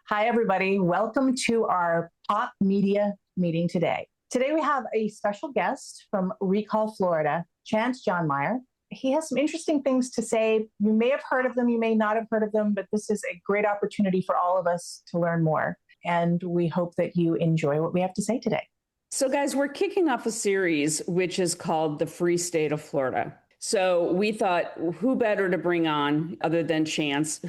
Hi, everybody. Welcome to our Pop Media meeting today. Today we have a special guest from Recall, Florida, Johnmeyer. He has some interesting things to say. You may have heard of them, you may not have heard of them, but this is a great opportunity for all of us to learn more. And we hope that you enjoy what we have to say today. So, guys, we're kicking off a series which is called The Free State of Florida. So we thought, who better to bring on other than Chance,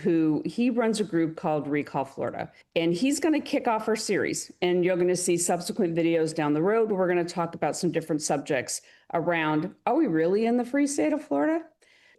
he runs a group called Recall Florida. And he's going to kick off our series. And you're going to see subsequent videos down the road. We're going to talk about some different subjects around, are we really in the free state of Florida?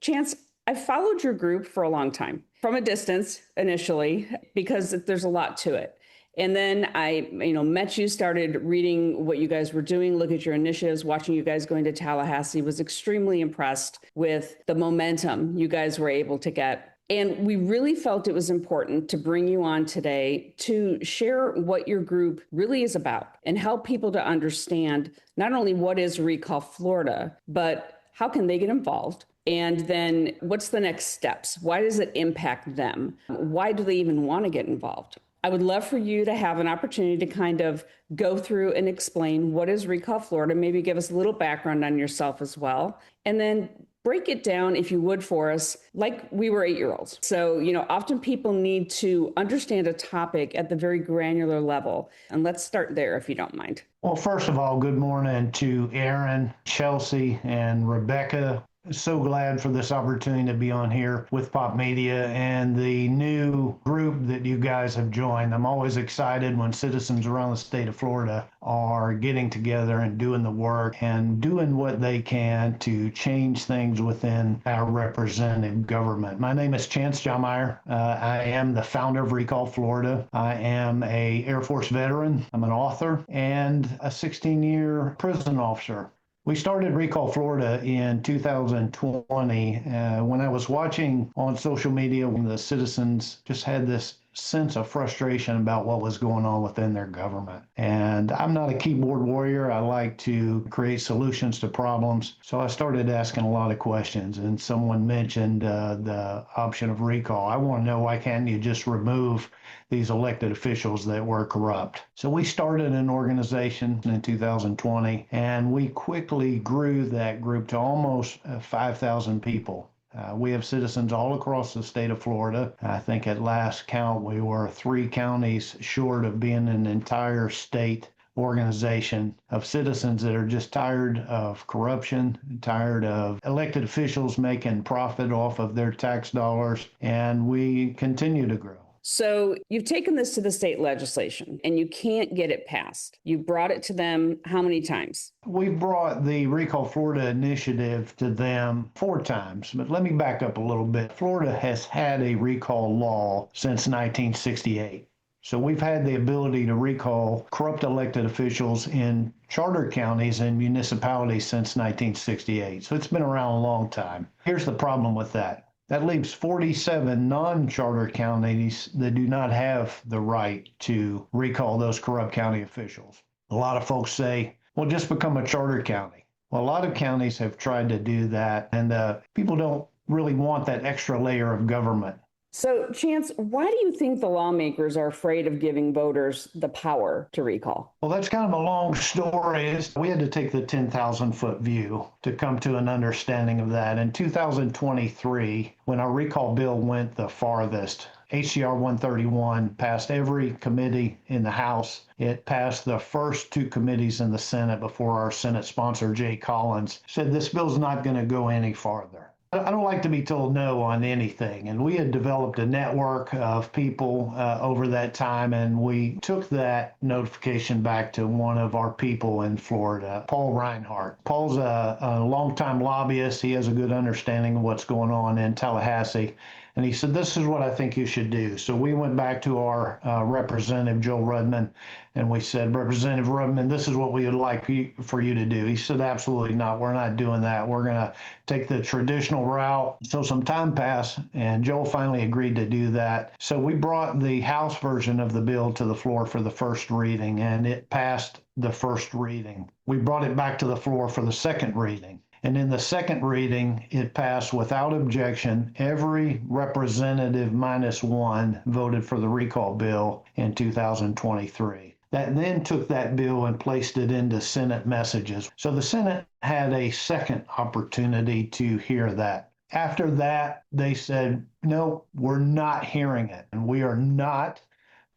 Chance, I've followed your group for a long time, from a distance initially, because there's a lot to it. And then I, met you, started reading what you guys were doing, look at your initiatives, watching you guys going to Tallahassee, was extremely impressed with the momentum you guys were able to get. And we really felt it was important to bring you on today to share what your group really is about and help people to understand not only what is Recall Florida, but how can they get involved? And then what's the next steps? Why does it impact them? Why do they even want to get involved? I would love for you to have an opportunity to kind of go through and explain what is Recall Florida, maybe give us a little background on yourself as well, and then break it down, if you would, for us, like we were 8-year-olds. So, often people need to understand a topic at the very granular level. And let's start there, if you don't mind. Well, first of all, good morning to Erin, Chelsi, and Rebecca. So glad for this opportunity to be on here with Pop Media and the new group that you guys have joined. I'm always excited when citizens around the state of Florida are getting together and doing the work and doing what they can to change things within our representative government. My name is Chance Johnmeyer. I am the founder of Recall Florida. I am an Air Force veteran. I'm an author and a 16-year prison officer. We started Recall Florida in 2020 when I was watching on social media when the citizens just had this sense of frustration about what was going on within their government. And I'm not a keyboard warrior. I like to create solutions to problems. So I started asking a lot of questions, and someone mentioned the option of recall. I want to know, why can't you just remove these elected officials that were corrupt? So we started an organization in 2020, and we quickly grew that group to almost 5,000 people. We have citizens all across the state of Florida. I think at last count, we were 3 counties short of being an entire state organization of citizens that are just tired of corruption, tired of elected officials making profit off of their tax dollars, and we continue to grow. So you've taken this to the state legislation and you can't get it passed. You brought it to them how many times? We brought the Recall Florida initiative to them 4 times, but let me back up a little bit. Florida has had a recall law since 1968. So we've had the ability to recall corrupt elected officials in charter counties and municipalities since 1968. So it's been around a long time. Here's the problem with that. That leaves 47 non-charter counties that do not have the right to recall those corrupt county officials. A lot of folks say, well, just become a charter county. Well, a lot of counties have tried to do that, and people don't really want that extra layer of government. So, Chance, why do you think the lawmakers are afraid of giving voters the power to recall? Well, that's kind of a long story. We had to take the 10,000-foot view to come to an understanding of that. In 2023, when our recall bill went the farthest, HCR 131 passed every committee in the House. It passed the first 2 committees in the Senate before our Senate sponsor, Jay Collins, said this bill's not going to go any farther. I don't like to be told no on anything, and we had developed a network of people over that time, and we took that notification back to one of our people in Florida, Paul Reinhardt. Paul's a longtime lobbyist. He has a good understanding of what's going on in Tallahassee, and he said, this is what I think you should do. So we went back to our Representative Joe Rudman, and we said, Representative Rudman, this is what we would like for you to do. He said, absolutely not. We're not doing that. We're going to take the traditional route. So some time passed, and Joe finally agreed to do that. So we brought the House version of the bill to the floor for the first reading, and it passed the first reading. We brought it back to the floor for the second reading, And in the second reading, it passed without objection. Every representative minus one voted for the recall bill in 2023. That then took that bill and placed it into Senate messages. So the Senate had a second opportunity to hear that. After that, they said, no, we're not hearing it, and we are not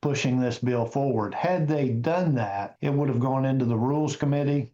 pushing this bill forward. Had they done that, it would have gone into the Rules Committee.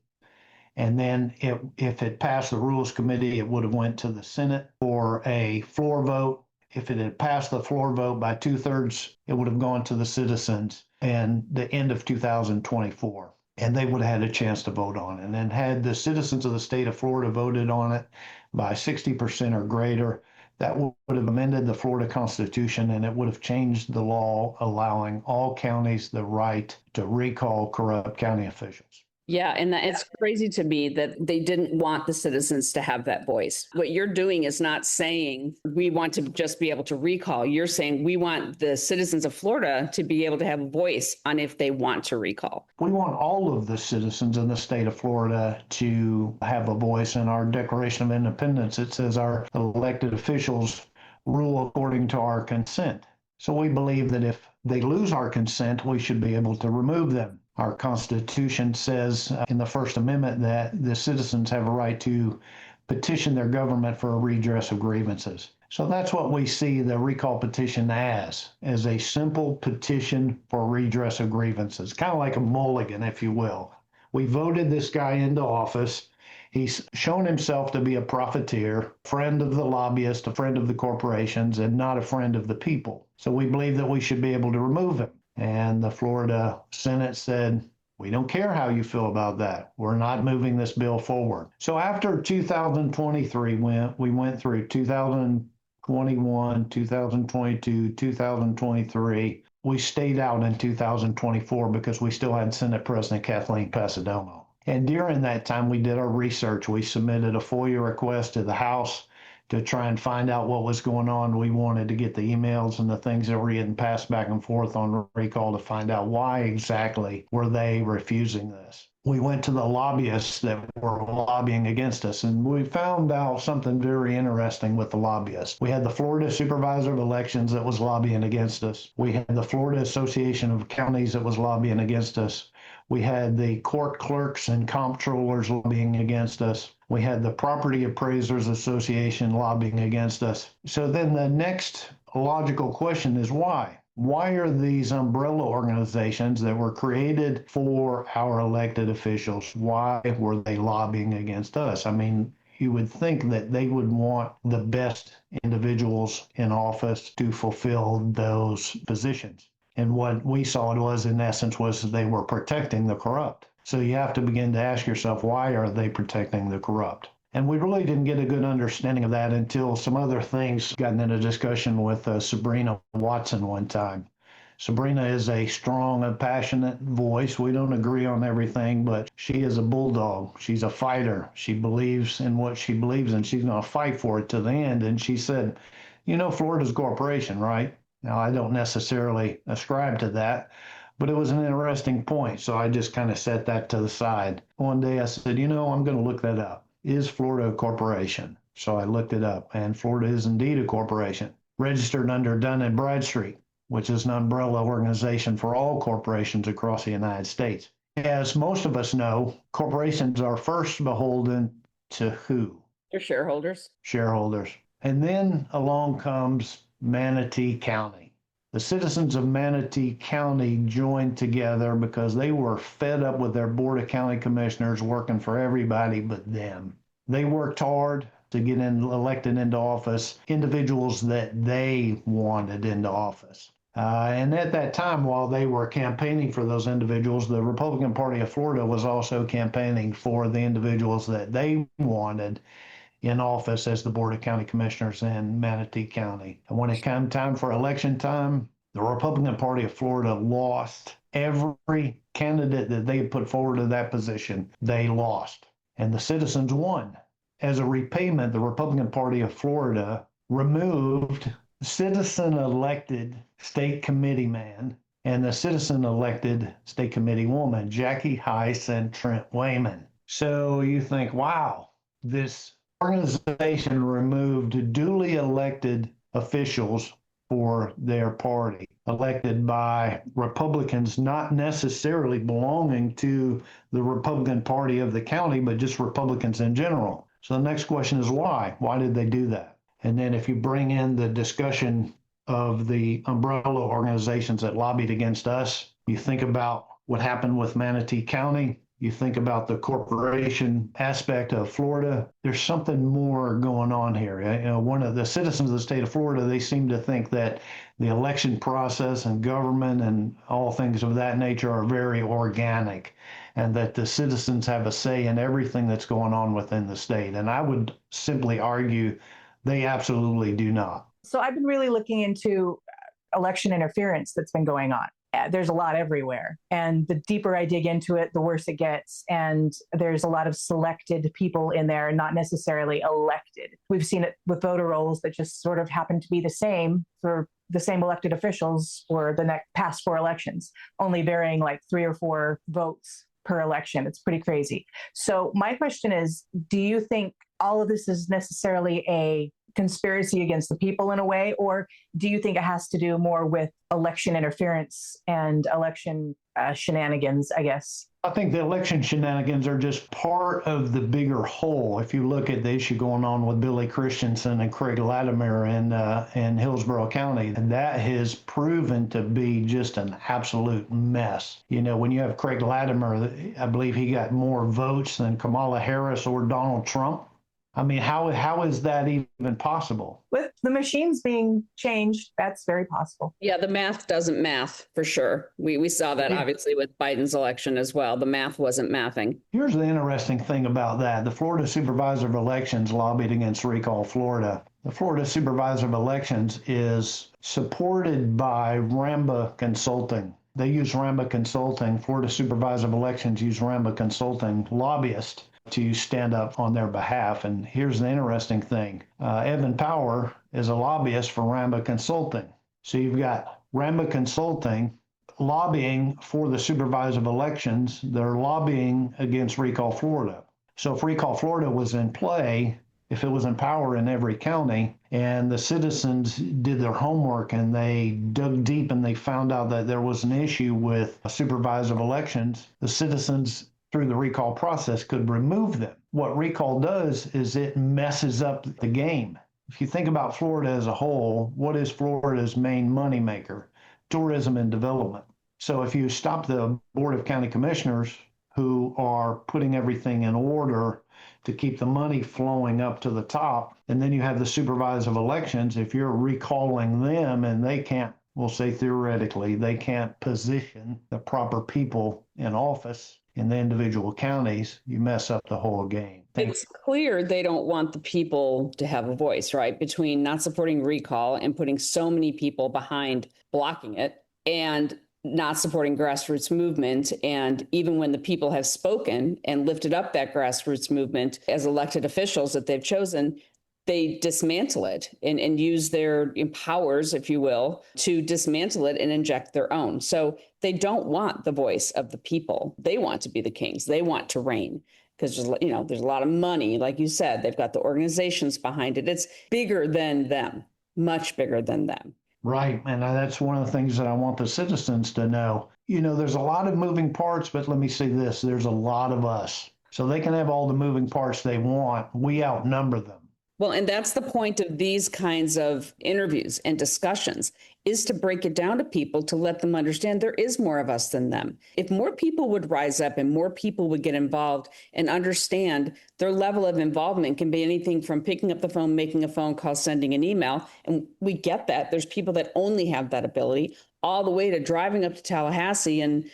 And then if it passed the Rules Committee, it would have went to the Senate for a floor vote. If it had passed the floor vote by 2/3, it would have gone to the citizens and the end of 2024. And they would have had a chance to vote on it. And then had the citizens of the state of Florida voted on it by 60% or greater, that would have amended the Florida Constitution, and it would have changed the law allowing all counties the right to recall corrupt county officials. Yeah, and it's crazy to me that they didn't want the citizens to have that voice. What you're doing is not saying we want to just be able to recall. You're saying we want the citizens of Florida to be able to have a voice on if they want to recall. We want all of the citizens in the state of Florida to have a voice. In our Declaration of Independence, it says our elected officials rule according to our consent. So we believe that if they lose our consent, we should be able to remove them. Our Constitution says in the First Amendment that the citizens have a right to petition their government for a redress of grievances. So that's what we see the recall petition as a simple petition for redress of grievances, kind of like a mulligan, if you will. We voted this guy into office. He's shown himself to be a profiteer, friend of the lobbyists, a friend of the corporations, and not a friend of the people. So we believe that we should be able to remove him. And the Florida Senate said, we don't care how you feel about that. We're not moving this bill forward. So after 2023, we went through 2021, 2022, 2023. We stayed out in 2024 because we still had Senate President Kathleen Passidomo. And during that time, we did our research. We submitted a FOIA request to the House to try and find out what was going on. We wanted to get the emails and the things that were getting passed back and forth on recall to find out why exactly were they refusing this. We went to the lobbyists that were lobbying against us, and we found out something very interesting with the lobbyists. We had the Florida Supervisor of Elections that was lobbying against us. We had the Florida Association of Counties that was lobbying against us. We had the court clerks and comptrollers lobbying against us. We had the Property Appraisers Association lobbying against us. So then the next logical question is why? Why are these umbrella organizations that were created for our elected officials, why were they lobbying against us? I mean, you would think that they would want the best individuals in office to fulfill those positions. And what we saw it was, in essence, was they were protecting the corrupt. So you have to begin to ask yourself, why are they protecting the corrupt? And we really didn't get a good understanding of that until some other things got in a discussion with Sabrina Watson one time. Sabrina is a strong and passionate voice. We don't agree on everything, but she is a bulldog. She's a fighter. She believes in what she believes in. She's going to fight for it to the end. And she said, you know, Florida's a corporation, right? Now, I don't necessarily ascribe to that, but it was an interesting point. So I just kind of set that to the side. One day I said, you know, I'm going to look that up. Is Florida a corporation? So I looked it up, and Florida is indeed a corporation, registered under Dun & Bradstreet, which is an umbrella organization for all corporations across the United States. As most of us know, corporations are first beholden to who? Their shareholders. Shareholders. And then along comes Manatee County. The citizens of Manatee County joined together because they were fed up with their Board of County Commissioners working for everybody but them. They worked hard to get elected into office, individuals that they wanted into office. And at that time, while they were campaigning for those individuals, the Republican Party of Florida was also campaigning for the individuals that they wanted in office as the Board of County Commissioners in Manatee County. And when it came time for election time, the Republican Party of Florida lost every candidate that they had put forward to that position. They lost, and the citizens won. As a repayment, the Republican Party of Florida removed citizen-elected state committee man and the citizen-elected state committee woman, Jackie Heiss and Trent Wayman. So you think, wow, this organization removed duly elected officials for their party, elected by Republicans, not necessarily belonging to the Republican Party of the county, but just Republicans in general. So the next question is why? Why did they do that? And then if you bring in the discussion of the umbrella organizations that lobbied against us, you think about what happened with Manatee County, you think about the corporation aspect of Florida, there's something more going on here. One of the citizens of the state of Florida, they seem to think that the election process and government and all things of that nature are very organic, and that the citizens have a say in everything that's going on within the state. And I would simply argue they absolutely do not. So I've been really looking into election interference that's been going on. There's a lot everywhere. And the deeper I dig into it, the worse it gets. And there's a lot of selected people in there, not necessarily elected. We've seen it with voter rolls that just sort of happen to be the same for the same elected officials for the past 4 elections, only varying like 3 or 4 votes per election. It's pretty crazy. So my question is, do you think all of this is necessarily a conspiracy against the people in a way, or do you think it has to do more with election interference and election shenanigans, I guess? I think the election shenanigans are just part of the bigger whole. If you look at the issue going on with Billy Christensen and Craig Latimer in Hillsborough County, and that has proven to be just an absolute mess. When you have Craig Latimer, I believe he got more votes than Kamala Harris or Donald Trump. I mean, how is that even possible? With the machines being changed, that's very possible. Yeah, the math doesn't math for sure. We saw that obviously with Biden's election as well. The math wasn't mathing. Here's the interesting thing about that. The Florida Supervisor of Elections lobbied against Recall Florida. The Florida Supervisor of Elections is supported by Ramba Consulting. They use Ramba Consulting. Florida Supervisor of Elections use Ramba Consulting lobbyists to stand up on their behalf. And here's the interesting thing. Evan Power is a lobbyist for Ramba Consulting. So you've got Ramba Consulting lobbying for the Supervisor of Elections. They're lobbying against Recall Florida. So if Recall Florida was in play, if it was in power in every county, and the citizens did their homework and they dug deep and they found out that there was an issue with a Supervisor of Elections, the citizens through the recall process could remove them. What recall does is it messes up the game. If you think about Florida as a whole, what is Florida's main moneymaker? Tourism and development. So if you stop the Board of County Commissioners who are putting everything in order to keep the money flowing up to the top, and then you have the Supervisor of Elections, if you're recalling them and they can't, we'll say theoretically, they can't position the proper people in office in the individual counties, you mess up the whole game. It's clear they don't want the people to have a voice, right? Between not supporting recall and putting so many people behind blocking it, and not supporting grassroots movement. And even when the people have spoken and lifted up that grassroots movement as elected officials that they've chosen, they dismantle it and use their powers, if you will, to dismantle it and inject their own. So they don't want the voice of the people. They want to be the kings. They want to reign because, there's a lot of money. Like you said, they've got the organizations behind it. It's bigger than them, much bigger than them. Right. And that's one of the things that I want the citizens to know. There's a lot of moving parts, but let me say this, there's a lot of us. So they can have all the moving parts they want. We outnumber them. Well, and that's the point of these kinds of interviews and discussions, is to break it down to people, to let them understand there is more of us than them. If more people would rise up and more people would get involved and understand their level of involvement can be anything from picking up the phone, making a phone call, sending an email. And we get that. There's people that only have that ability, all the way to driving up to Tallahassee and,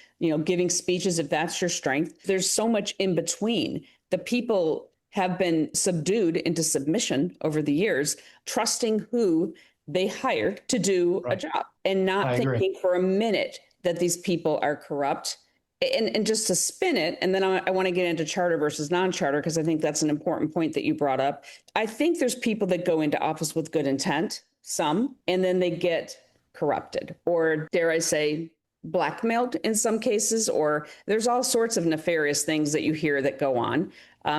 giving speeches if that's your strength. There's so much in between. The people have been subdued into submission over the years, trusting who they hired to do a job and not thinking for a minute that these people are corrupt. And just to spin it, and then I want to get into charter versus non-charter, because I think that's an important point that you brought up. I think there's people that go into office with good intent, some, and then they get corrupted, or dare I say, blackmailed in some cases, or there's all sorts of nefarious things that you hear that go on.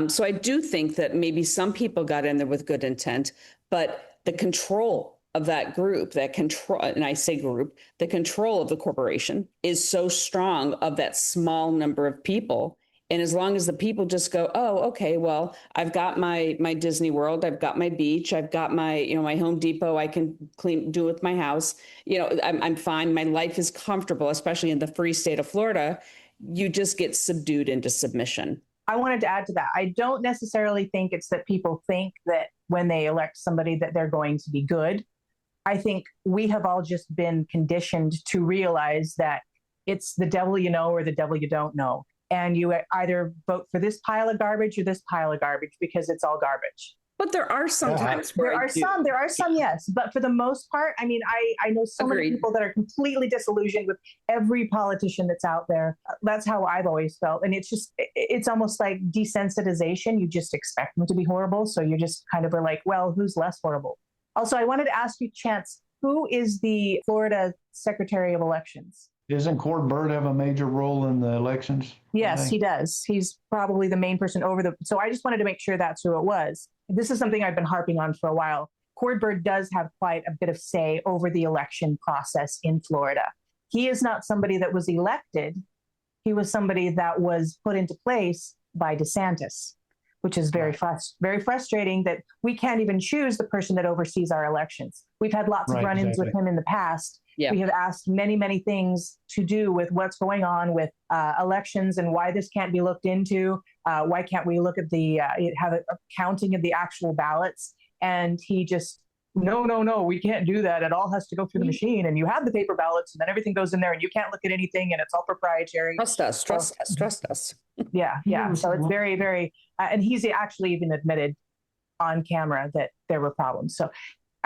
So I do think that maybe some people got in there with good intent, but the control of that group, that control, and I say group, the control of the corporation is so strong of that small number of people. And as long as the people just go, oh, okay, well, I've got my Disney World, I've got my beach, I've got my, my Home Depot, I can do with my house, I'm fine. My life is comfortable, especially in the free state of Florida. You just get subdued into submission. I wanted to add to that. I don't necessarily think it's that people think that when they elect somebody that they're going to be good. I think we have all just been conditioned to realize that it's the devil you know or the devil you don't know. And you either vote for this pile of garbage or this pile of garbage because it's all garbage. But there are some times where there are some, yes. But for the most part, I mean, I know so many people that are completely disillusioned with every politician that's out there. That's how I've always felt. And it's almost like desensitization. You just expect them to be horrible. So you just kind of are like, well, who's less horrible? Also, I wanted to ask you, Chance, who is the Florida Secretary of Elections? Doesn't Cord Bird have a major role in the elections? Yes, he does. He's probably the main person so I just wanted to make sure that's who it was. This is something I've been harping on for a while. Cord Bird does have quite a bit of say over the election process in Florida. He is not somebody that was elected. He was somebody that was put into place by DeSantis, which is very frustrating that we can't even choose the person that oversees our elections. We've had lots of run-ins with him in the past. Yeah. We have asked many, many things to do with what's going on with elections and why this can't be looked into. Why can't we look at have a counting of the actual ballots? And he just, no, we can't do that. It all has to go through the machine. And you have the paper ballots and then everything goes in there and you can't look at anything and it's all proprietary. Trust us. Yeah. So it's very, very, and he's actually even admitted on camera that there were problems. So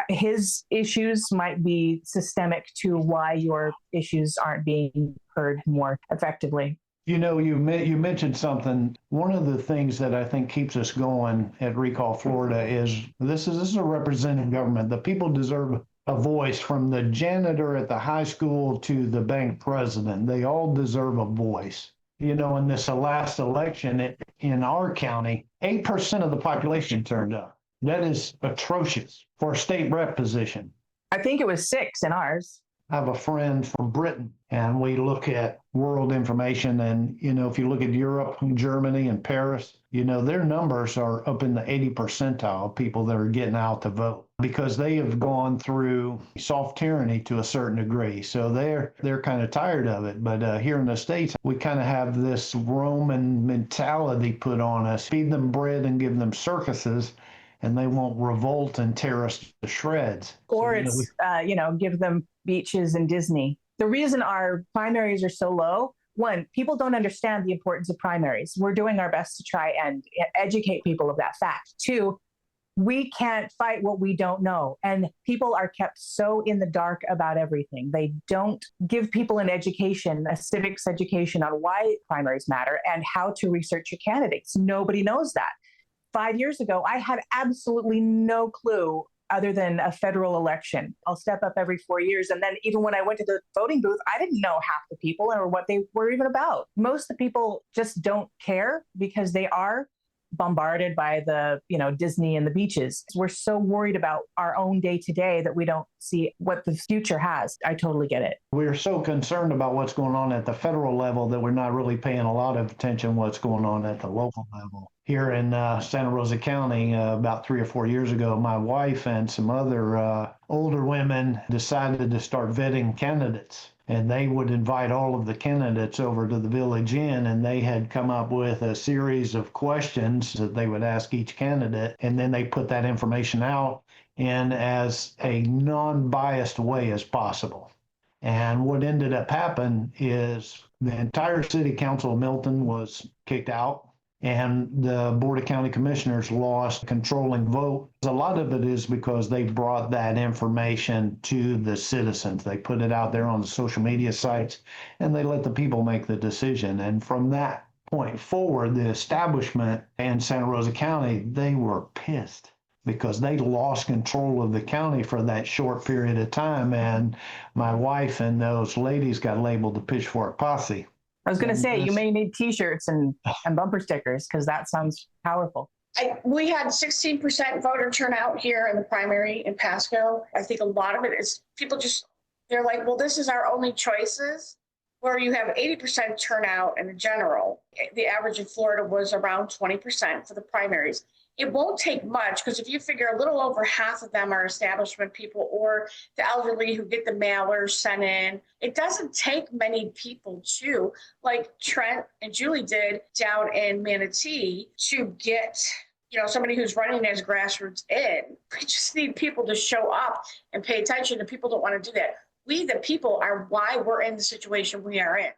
his issues might be systemic to why your issues aren't being heard more effectively. You mentioned something. One of the things that I think keeps us going at Recall Florida is this is a representative government. The people deserve a voice, from the janitor at the high school to the bank president. They all deserve a voice. In this last election in our county, 8% of the population turned up. That is atrocious for a state rep position. I think it was 6 in ours. I have a friend from Britain, and we look at world information. And, if you look at Europe, Germany, and Paris, their numbers are up in the 80 percentile of people that are getting out to vote because they have gone through soft tyranny to a certain degree. So they're kind of tired of it. But here in the States, we kind of have this Roman mentality put on us, feed them bread and give them circuses, and they won't revolt and tear us to shreds. Or give them beaches and Disney. The reason our primaries are so low, one, people don't understand the importance of primaries. We're doing our best to try and educate people of that fact. 2, we can't fight what we don't know. And people are kept so in the dark about everything. They don't give people an education, a civics education on why primaries matter and how to research your candidates. Nobody knows that. 5 years ago, I had absolutely no clue other than a federal election. I'll step up every 4 years. And then even when I went to the voting booth, I didn't know half the people or what they were even about. Most of the people just don't care because they are bombarded by the, Disney and the beaches. We're so worried about our own day to day that we don't see what the future has. I totally get it. We're so concerned about what's going on at the federal level that we're not really paying a lot of attention to what's going on at the local level. Here in Santa Rosa County, about 3 or 4 years ago, my wife and some other older women decided to start vetting candidates. And they would invite all of the candidates over to the Village Inn, and they had come up with a series of questions that they would ask each candidate, and then they put that information out in as a non-biased way as possible. And what ended up happening is the entire city council of Milton was kicked out, and the Board of County Commissioners lost controlling vote. A lot of it is because they brought that information to the citizens. They put it out there on the social media sites, and they let the people make the decision. And from that point forward, the establishment in Santa Rosa County, they were pissed. because they lost control of the county for that short period of time. And my wife and those ladies got labeled the Pitchfork Posse. I was going to And say, you this- may need T-shirts and bumper stickers because that sounds powerful. We had 16% voter turnout here in the primary in Pasco. I think a lot of it is people they're like, well, this is our only choices. Where you have 80% turnout in the general. The average in Florida was around 20% for the primaries. It won't take much because if you figure a little over half of them are establishment people or the elderly who get the mailers sent in, it doesn't take many people to, like Trent and Julie did down in Manatee, to get somebody who's running as grassroots in. We just need people to show up and pay attention, and people don't want to do that. We, the people, are why we're in the situation we are in.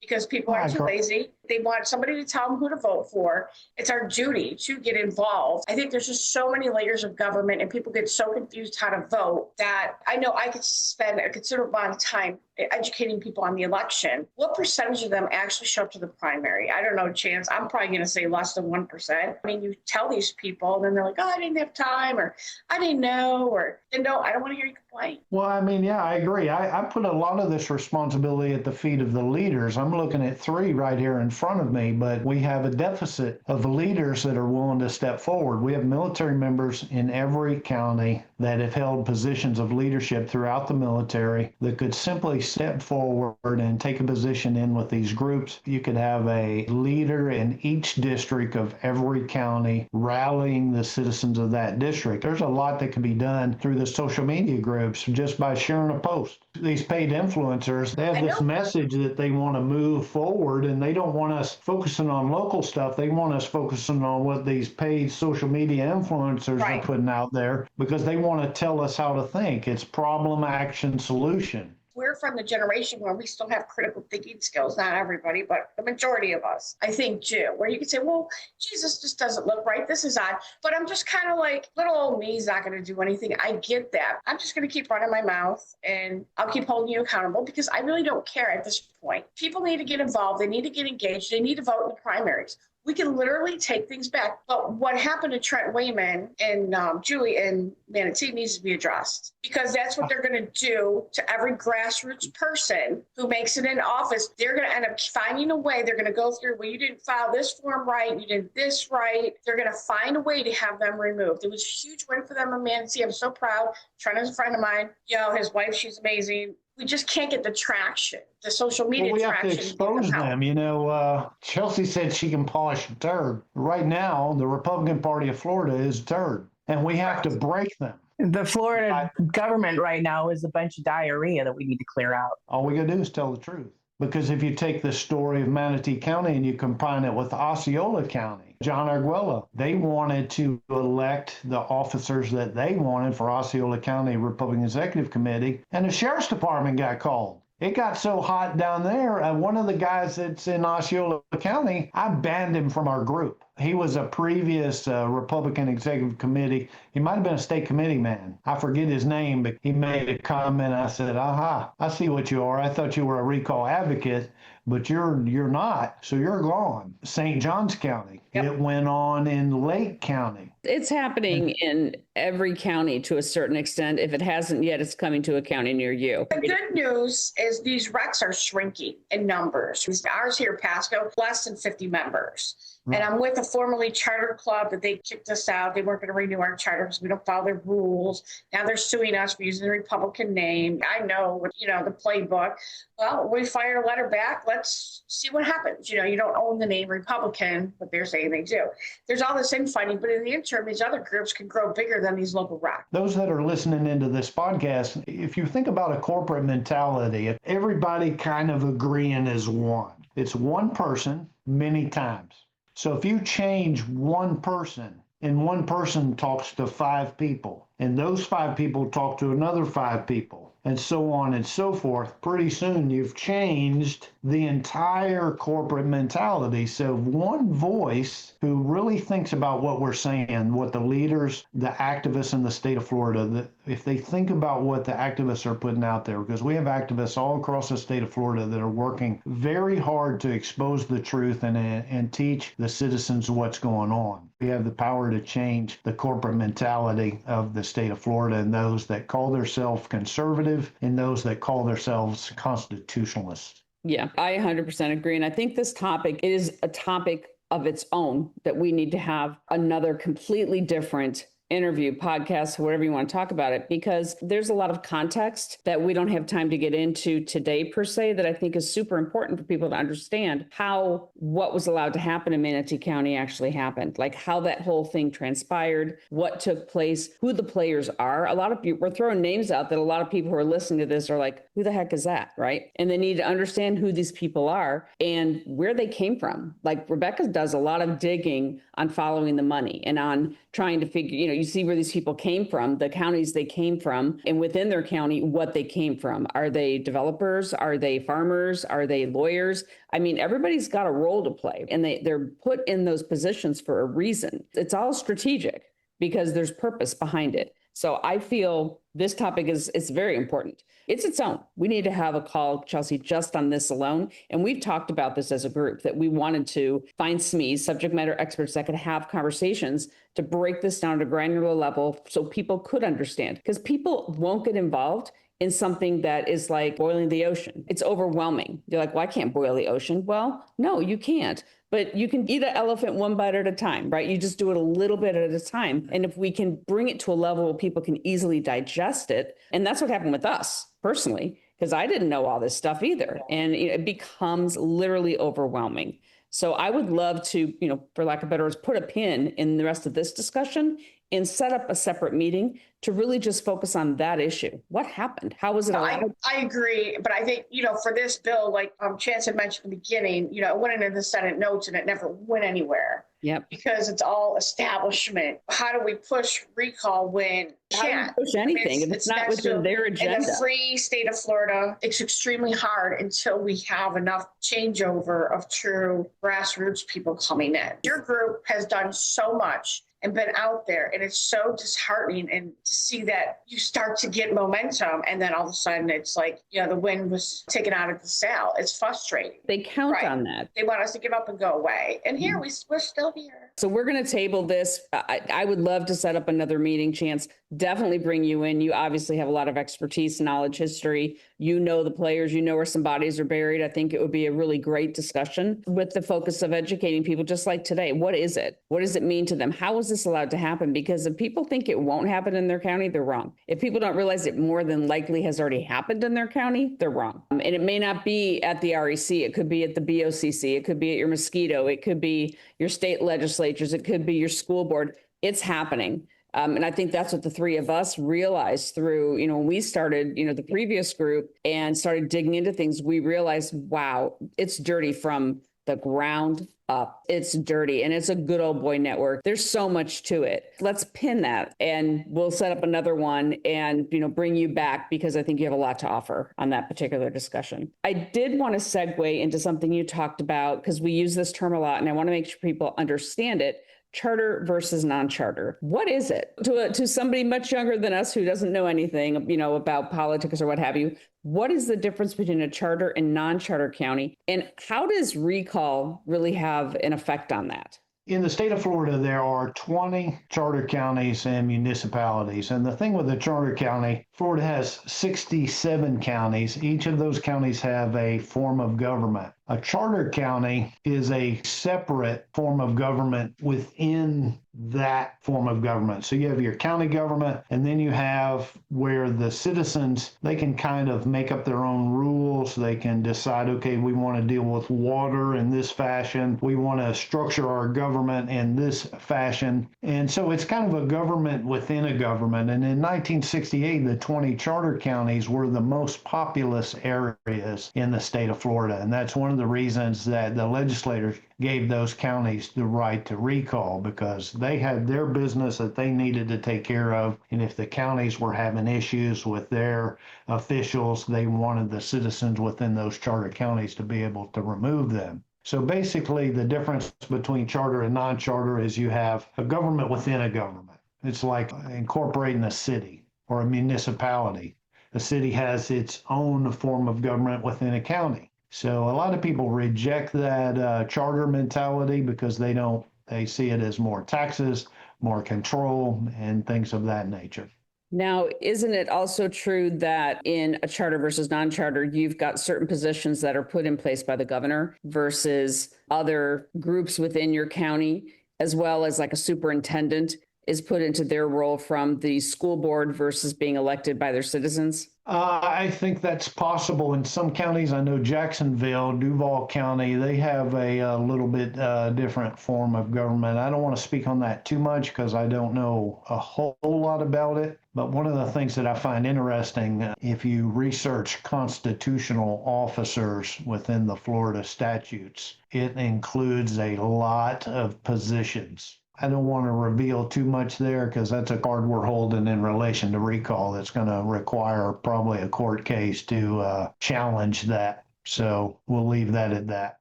Because people are too lazy. They want somebody to tell them who to vote for. It's our duty to get involved. I think there's just so many layers of government and people get so confused how to vote that I know I could spend a considerable amount of time educating people on the election. What percentage of them actually show up to the primary? I don't know, Chance. I'm probably going to say less than 1%. I mean, you tell these people and then they're like, oh, I didn't have time, or I didn't know, or no, I don't want to hear you complain. Well, I mean, yeah, I agree. I put a lot of this responsibility at the feet of the leaders. I'm looking at 3 right here in front of me, but we have a deficit of leaders that are willing to step forward. We have military members in every county that have held positions of leadership throughout the military that could simply step forward and take a position in with these groups. You could have a leader in each district of every county rallying the citizens of that district. There's a lot that can be done through the social media groups just by sharing a post. These paid influencers, they have this message that they want to move forward, and they don't want us focusing on local stuff. They want us focusing on what these paid social media influencers are putting out there, because they want to tell us how to think. It's problem, action, solution. We're from the generation where we still have critical thinking skills. Not everybody, but the majority of us, I think, do. Where you can say, well, Jesus just doesn't look right. This is odd. But I'm just kind of like, little old me's not going to do anything. I get that. I'm just going to keep running my mouth and I'll keep holding you accountable because I really don't care at this point. People need to get involved. They need to get engaged. They need to vote in the primaries. We can literally take things back. But what happened to Trent Wayman and Julie in Manatee needs to be addressed, because that's what they're going to do to every grassroots person who makes it in office. They're going to end up finding a way. They're going to go through, well, you didn't file this form right. You did this right. They're going to find a way to have them removed. It was a huge win for them in Manatee. I'm so proud. Trent is a friend of mine. His wife, she's amazing. We just can't get the traction, the social media traction. We have to expose them. Chelsi said she can polish a turd. Right now, the Republican Party of Florida is a turd, and we have to break them. The Florida government right now is a bunch of diarrhea that we need to clear out. All we got to do is tell the truth. Because if you take the story of Manatee County and you combine it with Osceola County, John Arguello, they wanted to elect the officers that they wanted for Osceola County Republican Executive Committee, and the Sheriff's Department got called. It got so hot down there, one of the guys that's in Osceola County, I banned him from our group. He was a previous Republican Executive Committee. He might have been a state committee man. I forget his name, but he made a comment. I said, aha, I see what you are. I thought you were a recall advocate, but you're not, so you're gone. St. Johns County. Yep. It went on in Lake County. It's happening in every county to a certain extent. If it hasn't yet, it's coming to a county near you. The good news is these recs are shrinking in numbers. Ours here, Pasco, less than 50 members. Right. And I'm with a formerly charter club that they kicked us out. They weren't going to renew our charter because we don't follow their rules. Now they're suing us for using the Republican name. I know, the playbook. Well, we fired a letter back. Let's see what happens. You don't own the name Republican, but they're saying they do. There's all this infighting, but in the interim, these other groups can grow bigger than these local recs. Those that are listening into this podcast, if you think about a corporate mentality, everybody kind of agreeing as one. It's one person many times. So if you change one person and one person talks to 5 people and those 5 people talk to another 5 people and so on and so forth, pretty soon you've changed the entire corporate mentality. So one voice who really thinks about what we're saying, what the leaders, the activists in the state of Florida, if they think about what the activists are putting out there, because we have activists all across the state of Florida that are working very hard to expose the truth and teach the citizens what's going on. We have the power to change the corporate mentality of the state of Florida, and those that call themselves conservative and those that call themselves constitutionalists. Yeah, I 100% agree. And I think this topic is a topic of its own that we need to have another completely different interview, podcast, whatever you want to talk about it, because there's a lot of context that we don't have time to get into today per se, that I think is super important for people to understand how what was allowed to happen in Manatee County actually happened, like how that whole thing transpired, what took place, who the players are. A lot of people, we're throwing names out that a lot of people who are listening to this are like, who the heck is that, right? And they need to understand who these people are and where they came from. Like Rebecca does a lot of digging on following the money and on trying to figure, you see where these people came from, the counties they came from, and within their county, what they came from. Are they developers? Are they farmers? Are they lawyers? I mean, everybody's got a role to play, and they're put in those positions for a reason. It's all strategic because there's purpose behind it. So I feel this topic is very important. It's its own. We need to have a call, Chelsi, just on this alone. And we've talked about this as a group, that we wanted to find SMEs, subject matter experts, that could have conversations to break this down to a granular level so people could understand. Because people won't get involved in something that is like boiling the ocean. It's overwhelming. You're like, well, I can't boil the ocean. Well, no, you can't. But you can eat an elephant one bite at a time, right? You just do it a little bit at a time. And if we can bring it to a level where people can easily digest it, and that's what happened with us personally, because I didn't know all this stuff either. And it becomes literally overwhelming. So I would love to, for lack of better words, put a pin in the rest of this discussion and set up a separate meeting to really just focus on that issue. What happened? How was it allowed? I agree. But I think, for this bill, like Chance had mentioned in the beginning, it went into the Senate notes and it never went anywhere. Yep. Because it's all establishment. How do we push recall when How do you push anything if it's not within their agenda? In the free state of Florida, it's extremely hard until we have enough changeover of true grassroots people coming in. Your group has done so much and been out there, and it's so disheartening, and to see that you start to get momentum and then all of a sudden it's like, the wind was taken out of the sail. It's frustrating. They count on that. They want us to give up and go away. And here we're still here. So we're going to table this. I would love to set up another meeting, Chance. Definitely bring you in. You obviously have a lot of expertise, knowledge, history. You know the players, where some bodies are buried. I think it would be a really great discussion with the focus of educating people, just like today. What is it? What does it mean to them? How is this allowed to happen? Because if people think it won't happen in their county, they're wrong. If people don't realize it more than likely has already happened in their county, they're wrong. And it may not be at the REC. It could be at the BOCC. It could be at your mosquito. It could be your state legislatures. It could be your school board. It's happening. And I think that's what the three of us realized through, when we started, the previous group and started digging into things, we realized, wow, it's dirty from the ground up. It's dirty, and it's a good old boy network. There's so much to it. Let's pin that, and we'll set up another one and, bring you back, because I think you have a lot to offer on that particular discussion. I did want to segue into something you talked about, because we use this term a lot, and I want to make sure people understand it. Charter versus non-charter. What is it to somebody much younger than us who doesn't know anything, about politics or what have you? What is the difference between a charter and non-charter county? And how does recall really have an effect on that? In the state of Florida, there are 20 charter counties and municipalities. And the thing with the charter county, Florida has 67 counties. Each of those counties have a form of government. A charter county is a separate form of government within that form of government. So you have your county government, and then you have where the citizens, they can kind of make up their own rules. They can decide, okay, we want to deal with water in this fashion. We want to structure our government in this fashion. And so it's kind of a government within a government. And in 1968, the 20 charter counties were the most populous areas in the state of Florida. And that's one of the reasons that the legislators gave those counties the right to recall, because they had their business that they needed to take care of. And if the counties were having issues with their officials, they wanted the citizens within those charter counties to be able to remove them. So basically, the difference between charter and non-charter is you have a government within a government. It's like incorporating a city or a municipality. A city has its own form of government within a county. So a lot of people reject that charter mentality because they don't They see it as more taxes, more control, and things of that nature. Now, isn't it also true that in a charter versus non-charter, you've got certain positions that are put in place by the governor versus other groups within your county, as well as like a superintendent is put into their role from the school board versus being elected by their citizens? I think that's possible in some counties. I know Jacksonville, Duval County, they have a little bit different form of government. I don't want to speak on that too much because I don't know a whole lot about it. But one of the things that I find interesting, if you research constitutional officers within the Florida statutes, it includes a lot of positions. I don't want to reveal too much there because that's a card we're holding in relation to recall that's going to require probably a court case to challenge that. So we'll leave that at that.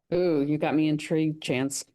Ooh, you got me intrigued, Chance.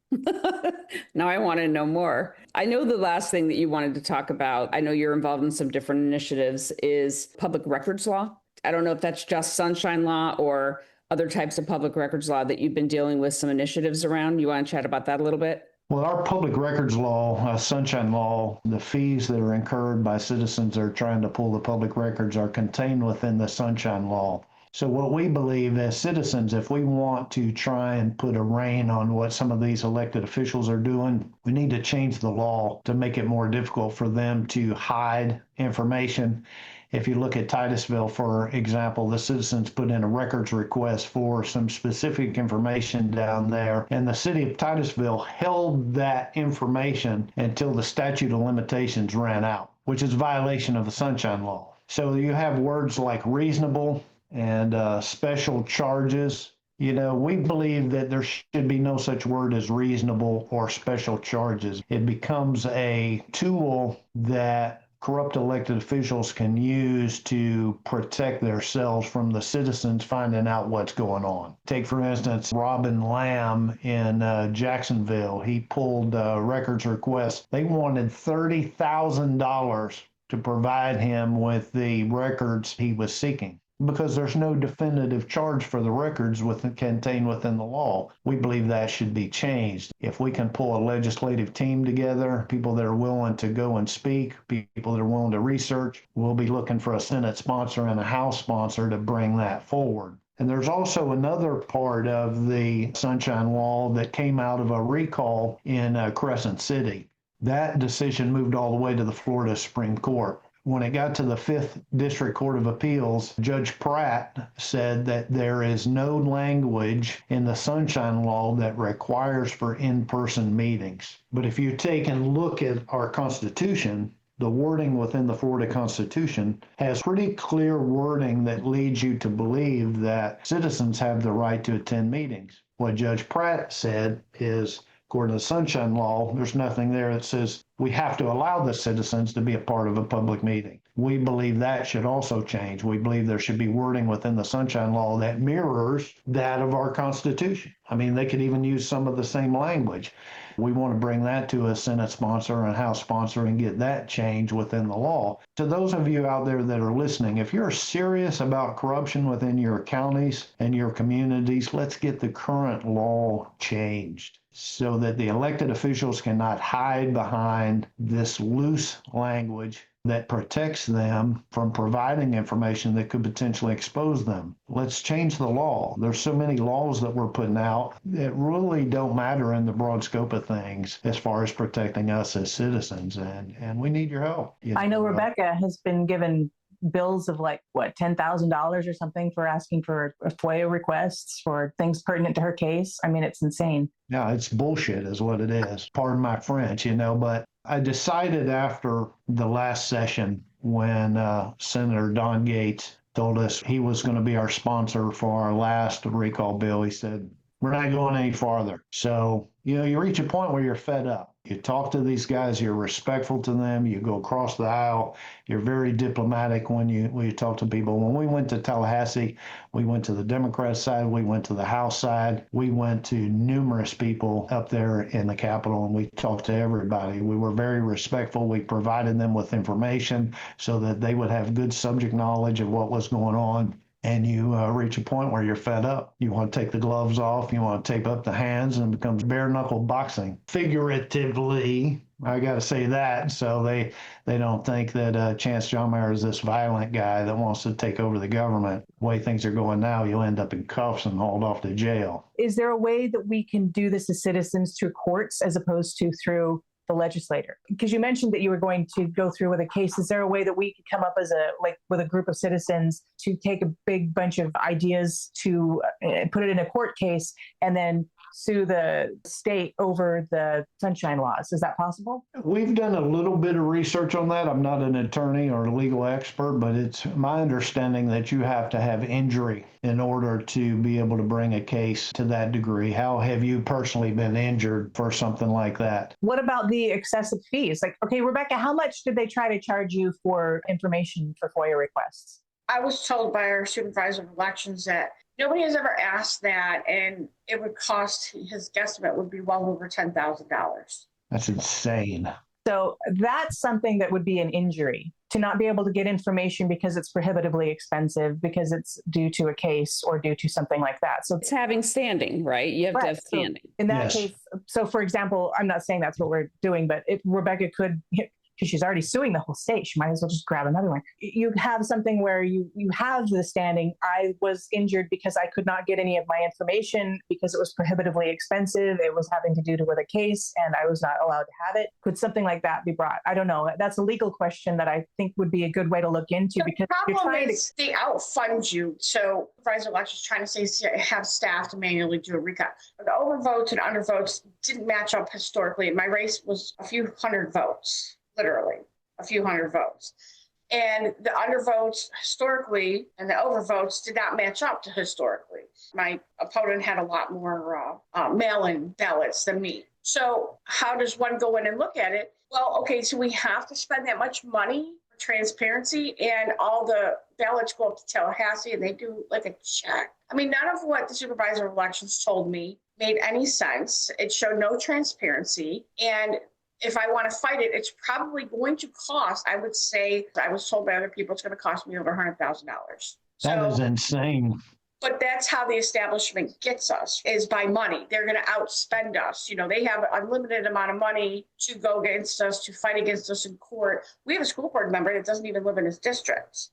Now I want to know more. I know the last thing that you wanted to talk about, I know you're involved in some different initiatives, is public records law. I don't know if that's just sunshine law or other types of public records law that you've been dealing with some initiatives around. You want to chat about that a little bit? Well, our public records law, sunshine law, the fees that are incurred by citizens that are trying to pull the public records are contained within the sunshine law. So what we believe as citizens, if we want to try and put a rein on what some of these elected officials are doing, we need to change the law to make it more difficult for them to hide information. If you look at Titusville, for example, the citizens put in a records request for some specific information down there, and the city of Titusville held that information until the statute of limitations ran out, which is a violation of the sunshine law. So you have words like reasonable and special charges. You know, we believe that there should be no such word as reasonable or special charges. It becomes a tool that corrupt elected officials can use to protect themselves from the citizens finding out what's going on. Take, for instance, Robin Lamb in Jacksonville. He pulled records requests. They wanted $30,000 to provide him with the records he was seeking, because there's no definitive charge for the records contained within the law. We believe that should be changed. If we can pull a legislative team together, people that are willing to go and speak, people that are willing to research, we'll be looking for a Senate sponsor and a House sponsor to bring that forward. And there's also another part of the Sunshine Law that came out of a recall in Crescent City. That decision moved all the way to the Florida Supreme Court. When it got to the 5th District Court of Appeals, Judge Pratt said that there is no language in the Sunshine Law that requires for in-person meetings. But if you take and look at our Constitution, the wording within the Florida Constitution has pretty clear wording that leads you to believe that citizens have the right to attend meetings. What Judge Pratt said is, according to the Sunshine Law, there's nothing there that says we have to allow the citizens to be a part of a public meeting. We believe that should also change. We believe there should be wording within the Sunshine Law that mirrors that of our Constitution. I mean, they could even use some of the same language. We want to bring that to a Senate sponsor and a House sponsor and get that change within the law. To those of you out there that are listening, if you're serious about corruption within your counties and your communities, let's get the current law changed so that the elected officials cannot hide behind this loose language that protects them from providing information that could potentially expose them. Let's change the law. There's so many laws that we're putting out that really don't matter in the broad scope of things as far as protecting us as citizens, and we need your help. I know Rebecca has been given bills of like, what, $10,000 or something for asking for FOIA requests for things pertinent to her case. I mean, it's insane. Yeah, it's bullshit is what it is. Pardon my French, but I decided after the last session when Senator Don Gates told us he was going to be our sponsor for our last recall bill, he said, we're not going any farther. So, you reach a point where you're fed up. You talk to these guys, you're respectful to them, you go across the aisle, you're very diplomatic when you talk to people. When we went to Tallahassee, we went to the Democrat side, we went to the House side, we went to numerous people up there in the Capitol, and we talked to everybody. We were very respectful. We provided them with information so that they would have good subject knowledge of what was going on. and you reach a point where you're fed up. You want to take the gloves off, you want to tape up the hands, and it becomes bare knuckle boxing. Figuratively, I got to say that, so they don't think that Chance Johnmeyer is this violent guy that wants to take over the government. The way things are going now, you'll end up in cuffs and hauled off to jail. Is there a way that we can do this as citizens through courts as opposed to through the legislator? Because you mentioned that you were going to go through with a case. Is there a way that we could come up as with a group of citizens to take a big bunch of ideas to put it in a court case and then sue the state over the sunshine laws? Is that possible? We've done a little bit of research on that. I'm not an attorney or a legal expert, but it's my understanding that you have to have injury in order to be able to bring a case to that degree. How have you personally been injured for something like that? What about the excessive fees? Like, okay, Rebecca, how much did they try to charge you for information for FOIA requests? I was told by our supervisor of elections that nobody has ever asked that, and it would cost, his guesstimate would be well over $10,000. That's insane. So that's something that would be an injury, to not be able to get information because it's prohibitively expensive, because it's due to a case or due to something like that. So It's having standing, right? You have to have standing. So in that Yes. case, so for example, I'm not saying that's what we're doing, but if Rebecca could, because she's already suing the whole state, she might as well just grab another one. You have something where you have the standing. I was injured because I could not get any of my information because it was prohibitively expensive. It was having to do with a case and I was not allowed to have it. Could something like that be brought? I don't know. That's a legal question that I think would be a good way to look into, because The you're problem trying is they outfund you. So Supervisor Elections trying to say have staff to manually do a recount. The overvotes and undervotes didn't match up historically. My race was a few hundred votes. Literally a few hundred votes. And the undervotes historically and the overvotes did not match up to historically. My opponent had a lot more mail-in ballots than me. So how does one go in and look at it? Well, okay, so we have to spend that much money for transparency, and all the ballots go up to Tallahassee and they do like a check. I mean, none of what the supervisor of elections told me made any sense. It showed no transparency, and if I want to fight it, it's probably going to cost, I would say, I was told by other people, it's going to cost me over $100,000. That is insane. But that's how the establishment gets us, is by money. They're going to outspend us. You know, they have an unlimited amount of money to go against us, to fight against us in court. We have a school board member that doesn't even live in his district.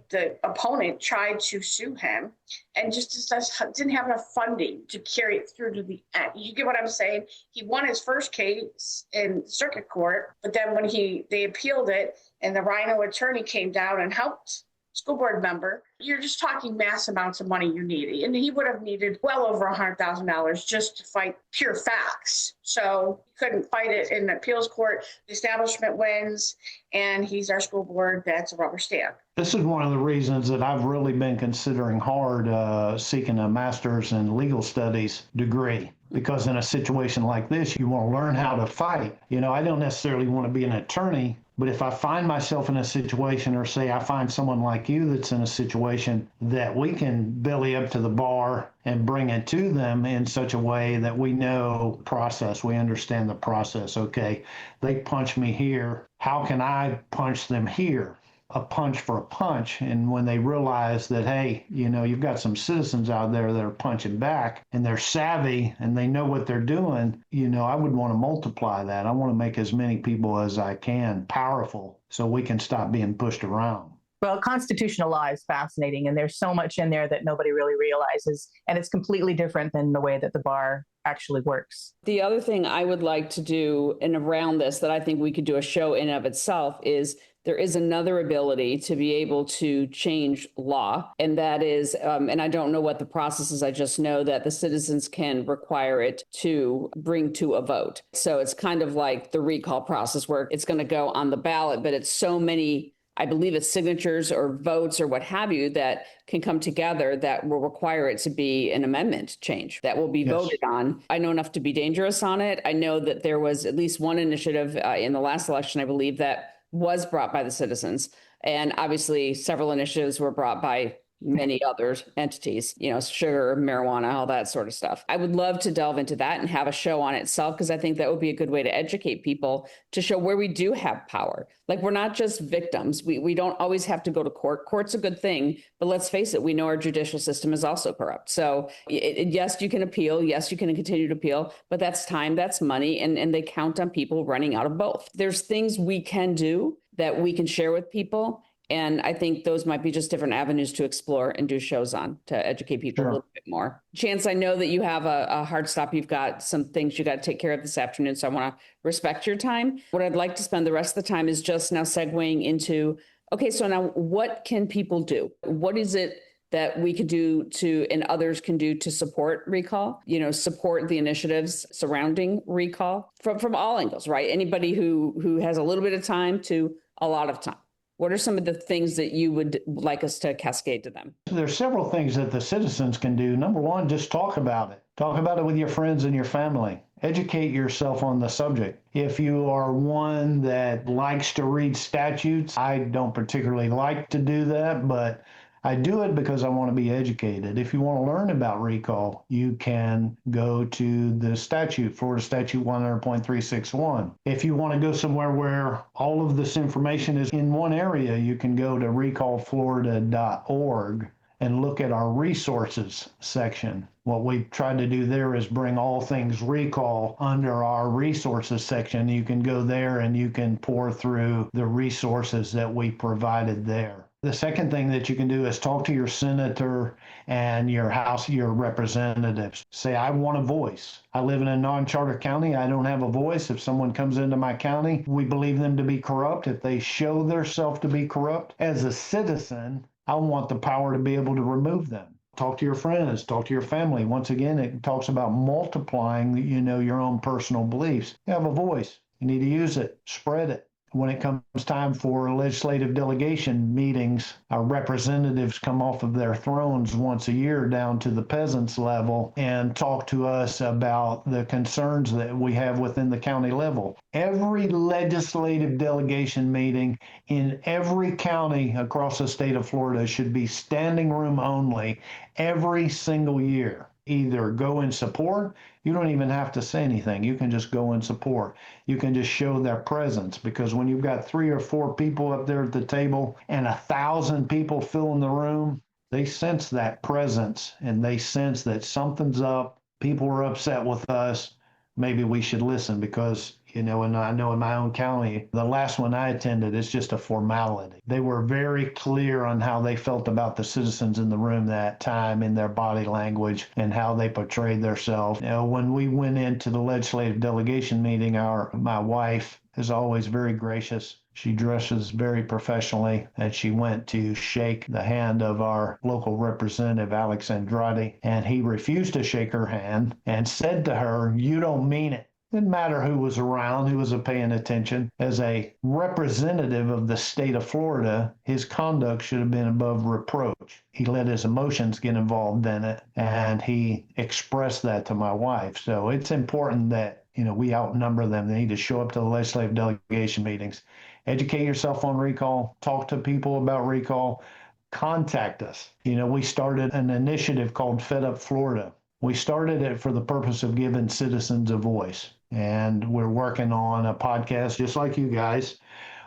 The opponent tried to sue him and just didn't have enough funding to carry it through to the end. You get what I'm saying? He won his first case in circuit court, but then when they appealed it and the Rhino attorney came down and helped school board member, you're just talking mass amounts of money you need. And he would have needed well over $100,000 just to fight pure facts. So he couldn't fight it in the appeals court. The establishment wins, and he's our school board. That's a rubber stamp. This is one of the reasons that I've really been considering hard seeking a master's in legal studies degree. Because in a situation like this, you want to learn how to fight. You know, I don't necessarily want to be an attorney, but if I find myself in a situation, or say I find someone like you that's in a situation that we can belly up to the bar and bring it to them in such a way that we know process, we understand the process. Okay, they punch me here. How can I punch them here? A punch for a punch. And when they realize that, hey, you know, you've got some citizens out there that are punching back and they're savvy and they know what they're doing, you know, I would want to multiply that. I want to make as many people as I can powerful so we can stop being pushed around. Well, constitutional law is fascinating, and there's so much in there that nobody really realizes, and it's completely different than the way that the bar actually works. The other thing I would like to do, and around this, that I think we could do a show in of itself, is there is another ability to be able to change law. And that is, and I don't know what the process is, I just know that the citizens can require it to bring to a vote. So it's kind of like the recall process where it's going to go on the ballot, but it's so many, I believe it's signatures or votes or what have you that can come together that will require it to be an amendment change that will be voted on. I know enough to be dangerous on it. I know that there was at least one initiative in the last election, I believe, that was brought by the citizens. And obviously several initiatives were brought by many other entities, sugar, marijuana, all that sort of stuff. I would love to delve into that and have a show on itself, because I think that would be a good way to educate people, to show where we do have power. Like, we're not just victims. We don't always have to go to court. Court's a good thing, but let's face it, we know our judicial system is also corrupt. So yes, you can appeal. Yes, you can continue to appeal, but that's time, that's money, and they count on people running out of both. There's things we can do that we can share with people. And I think those might be just different avenues to explore and do shows on to educate people a little bit more. Chance, I know that you have a hard stop. You've got some things you got to take care of this afternoon. So I want to respect your time. What I'd like to spend the rest of the time is just now segueing into, okay, so now what can people do? What is it that we could do and others can do to support recall, support the initiatives surrounding recall from all angles, right? Anybody who has a little bit of time to a lot of time. What are some of the things that you would like us to cascade to them? There's several things that the citizens can do. Number one, just talk about it. Talk about it with your friends and your family. Educate yourself on the subject. If you are one that likes to read statutes, I don't particularly like to do that, but I do it because I want to be educated. If you want to learn about recall, you can go to the statute, Florida Statute 100.361. If you want to go somewhere where all of this information is in one area, you can go to recallflorida.org and look at our resources section. What we've tried to do there is bring all things recall under our resources section. You can go there and you can pour through the resources that we provided there. The second thing that you can do is talk to your senator and your representatives. Say, I want a voice. I live in a non-charter county. I don't have a voice. If someone comes into my county, we believe them to be corrupt. If they show themselves to be corrupt, as a citizen, I want the power to be able to remove them. Talk to your friends, talk to your family. Once again, it talks about multiplying, your own personal beliefs. You have a voice. You need to use it, spread it. When it comes time for legislative delegation meetings, our representatives come off of their thrones once a year down to the peasants level and talk to us about the concerns that we have within the county level. Every legislative delegation meeting in every county across the state of Florida should be standing room only every single year. Either go in support. You don't even have to say anything. You can just go in support. You can just show their presence, because when you've got 3 or 4 people up there at the table and 1,000 people fill in the room, they sense that presence and they sense that something's up. People are upset with us. Maybe we should listen, because and I know in my own county, the last one I attended, it's just a formality. They were very clear on how they felt about the citizens in the room that time, in their body language and how they portrayed themselves. When we went into the legislative delegation meeting, my wife is always very gracious. She dresses very professionally, and she went to shake the hand of our local representative, Alex Andrade, and he refused to shake her hand and said to her, "You don't mean it." Didn't matter who was around, who was paying attention. As a representative of the state of Florida, his conduct should have been above reproach. He let his emotions get involved in it, and he expressed that to my wife. So it's important that, we outnumber them. They need to show up to the legislative delegation meetings. Educate yourself on recall. Talk to people about recall. Contact us. We started an initiative called Fed Up Florida. We started it for the purpose of giving citizens a voice. And we're working on a podcast, just like you guys,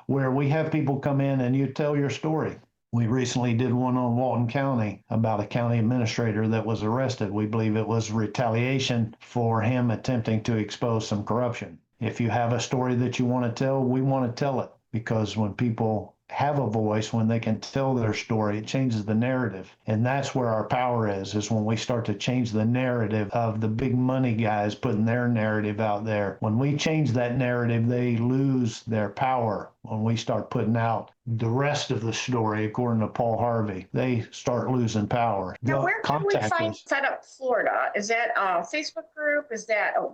where we have people come in and you tell your story. We recently did one on Walton County about a county administrator that was arrested. We believe it was retaliation for him attempting to expose some corruption. If you have a story that you want to tell, we want to tell it, because when people have a voice, when they can tell their story, it changes the narrative. And that's where our power is when we start to change the narrative of the big money guys putting their narrative out there. When we change that narrative, they lose their power. When we start putting out the rest of the story, according to Paul Harvey, they start losing power. Now, where can we Contact find us. Fed Up Florida? Is that a Facebook group? Do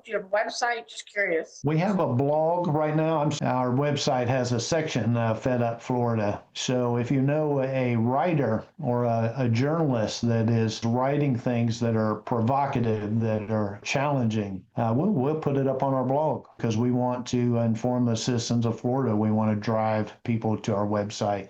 you have a website? Just curious. We have a blog right now. Our website has a section, Fed Up Florida. So if you know a writer or a journalist that is writing things that are provocative, that are challenging, we'll put it up on our blog, because we want to inform the citizens of Florida. We want to drive people to our website.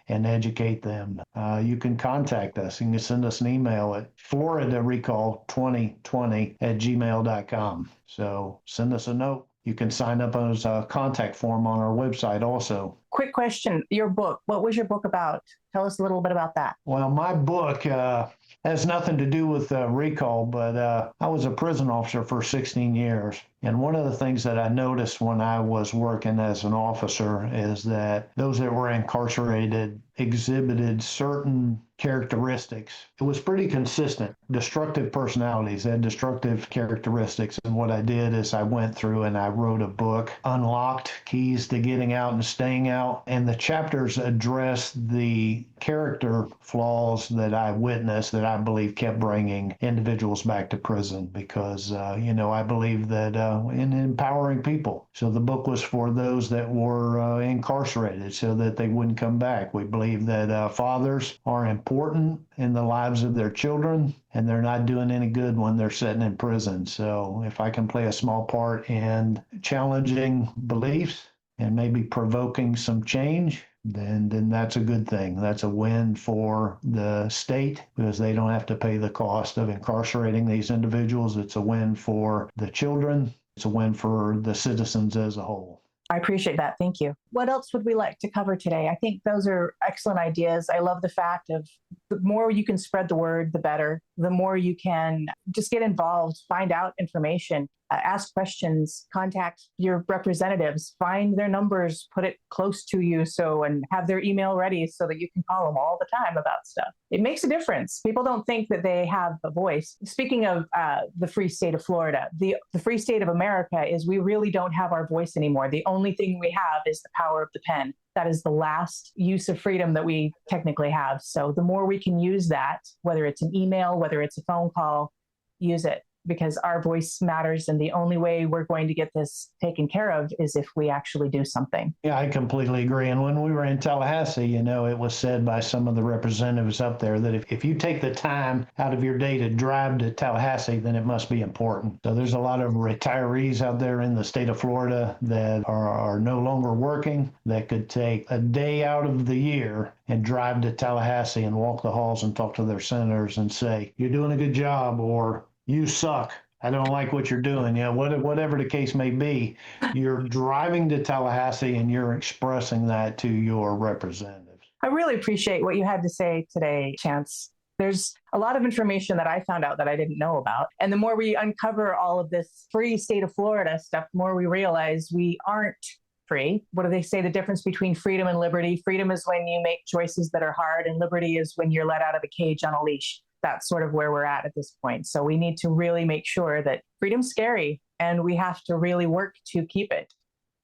and educate them. You can contact us. You can send us an email at floridarecall2020@gmail.com. So send us a note. You can sign up as a contact form on our website also. Quick question, your book, what was your book about? Tell us a little bit about that. Well, my book has nothing to do with recall, but I was a prison officer for 16 years. And one of the things that I noticed when I was working as an officer is that those that were incarcerated exhibited certain characteristics. It was pretty consistent. Destructive personalities and destructive characteristics. And what I did is I went through and I wrote a book, Unlocked: Keys to Getting Out and Staying Out. And the chapters address the character flaws that I witnessed that I believe kept bringing individuals back to prison because, I believe that in empowering people. So the book was for those that were incarcerated so that they wouldn't come back. We believe that fathers are important in the lives of their children, and they're not doing any good when they're sitting in prison. So if I can play a small part in challenging beliefs and maybe provoking some change, then that's a good thing. That's a win for the state because they don't have to pay the cost of incarcerating these individuals. It's a win for the children. It's a win for the citizens as a whole. I appreciate that. Thank you. What else would we like to cover today? I think those are excellent ideas. I love the fact of the more you can spread the word, the better. The more you can just get involved, find out information, ask questions, contact your representatives, find their numbers, put it close to you and have their email ready so that you can call them all the time about stuff. It makes a difference. People don't think that they have a voice. Speaking of the free state of Florida, the free state of America is we really don't have our voice anymore. The only thing we have is the power of the pen. That is the last use of freedom that we technically have. So the more we can use that, whether it's an email, whether it's a phone call, use it because our voice matters. And the only way we're going to get this taken care of is if we actually do something. Yeah, I completely agree. And when we were in Tallahassee, it was said by some of the representatives up there that if you take the time out of your day to drive to Tallahassee, then it must be important. So there's a lot of retirees out there in the state of Florida that are no longer working that could take a day out of the year and drive to Tallahassee and walk the halls and talk to their senators and say, you're doing a good job, or you suck. I don't like what you're doing. Whatever the case may be, you're driving to Tallahassee and you're expressing that to your representatives. I really appreciate what you had to say today, Chance. There's a lot of information that I found out that I didn't know about. And the more we uncover all of this free state of Florida stuff, the more we realize we aren't free. What do they say? The difference between freedom and liberty? Freedom is when you make choices that are hard, and liberty is when you're let out of a cage on a leash. That's sort of where we're at this point. So we need to really make sure that freedom's scary and we have to really work to keep it.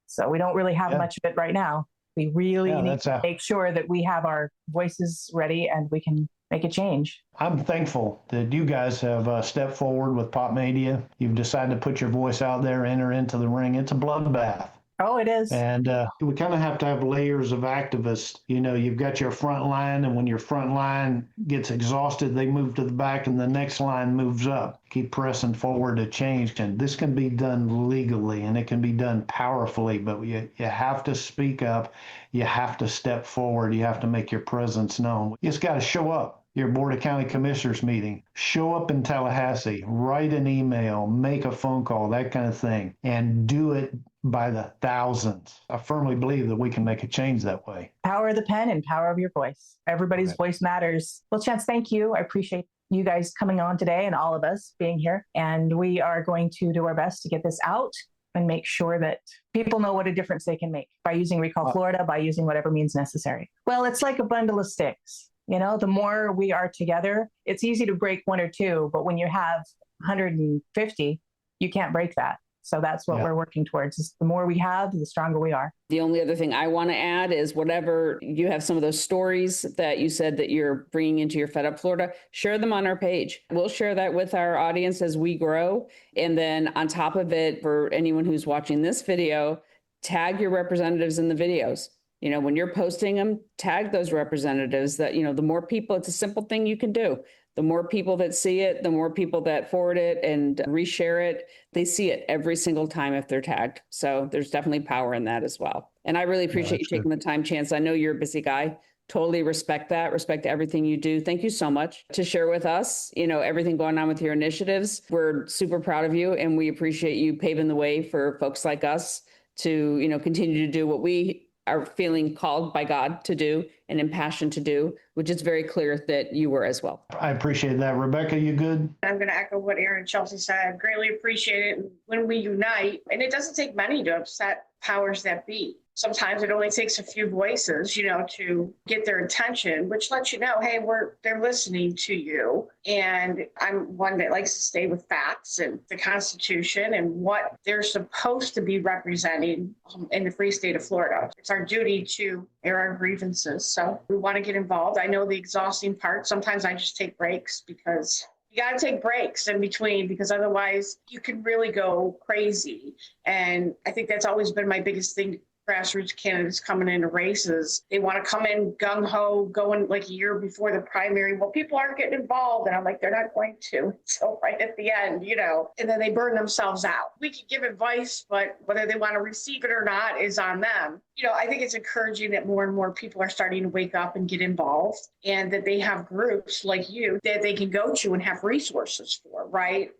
So we don't really have much of it right now. We really need to make sure that we have our voices ready and we can make a change. I'm thankful that you guys have stepped forward with Pop Media. You've decided to put your voice out there, enter into the ring. It's a bloodbath. Oh, it is. And we kind of have to have layers of activists. You've got your front line, and when your front line gets exhausted, they move to the back and the next line moves up. Keep pressing forward to change. And this can be done legally and it can be done powerfully, but you have to speak up. You have to step forward. You have to make your presence known. You just got to show up. Your Board of County Commissioners meeting, show up in Tallahassee, write an email, make a phone call, that kind of thing, and do it by the thousands. I firmly believe that we can make a change that way. Power of the pen and power of your voice. Everybody's voice matters. Well, Chance, thank you. I appreciate you guys coming on today and all of us being here. And we are going to do our best to get this out and make sure that people know what a difference they can make by using Recall Florida, by using whatever means necessary. Well, it's like a bundle of sticks. The more we are together, it's easy to break one or two, but when you have 150, you can't break that. So that's what we're working towards. Is the more we have, the stronger we are. The only other thing I want to add is whatever you have, some of those stories that you said that you're bringing into your Fed Up Florida, share them on our page. We'll share that with our audience as we grow. And then on top of it, for anyone who's watching this video, tag your representatives in the videos. When you're posting them, tag those representatives that, the more people, it's a simple thing you can do. The more people that see it, the more people that forward it and reshare it, they see it every single time if they're tagged. So there's definitely power in that as well. And I really appreciate you taking the time, Chance. I know you're a busy guy, totally respect that, respect everything you do. Thank you so much to share with us, everything going on with your initiatives. We're super proud of you, and we appreciate you paving the way for folks like us to, continue to do what we are feeling called by God to do and impassioned to do, which is very clear that you were as well. I appreciate that. Rebecca, you good? I'm going to echo what Erin and Chelsi said. Greatly appreciate it. When we unite, and it doesn't take many to upset powers that be. Sometimes it only takes a few voices, to get their attention, which lets you know, hey, they're listening to you. And I'm one that likes to stay with facts and the Constitution and what they're supposed to be representing in the free state of Florida. It's our duty to air our grievances. So we want to get involved. I know the exhausting part. Sometimes I just take breaks because you got to take breaks in between, because otherwise you can really go crazy. And I think that's always been my biggest thing. Grassroots candidates coming into races, they want to come in gung-ho, going like a year before the primary. Well, people aren't getting involved. And I'm like, they're not going to. So right at the end, and then they burn themselves out. We can give advice, but whether they want to receive it or not is on them. I think it's encouraging that more and more people are starting to wake up and get involved, and that they have groups like you that they can go to and have resources for, right?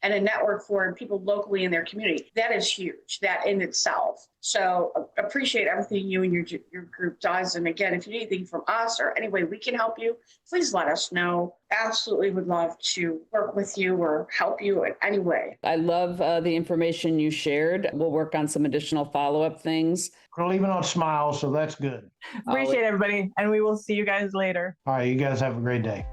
And a network for people locally in their community. That is huge, that in itself. So appreciate everything you and your group does. And again, if you need anything from us or any way we can help you, please let us know. Absolutely would love to work with you or help you in any way. I love the information you shared. We'll work on some additional follow-up things. We're leaving on smiles, so that's good. Appreciate everybody, and we will see you guys later. All right, you guys have a great day.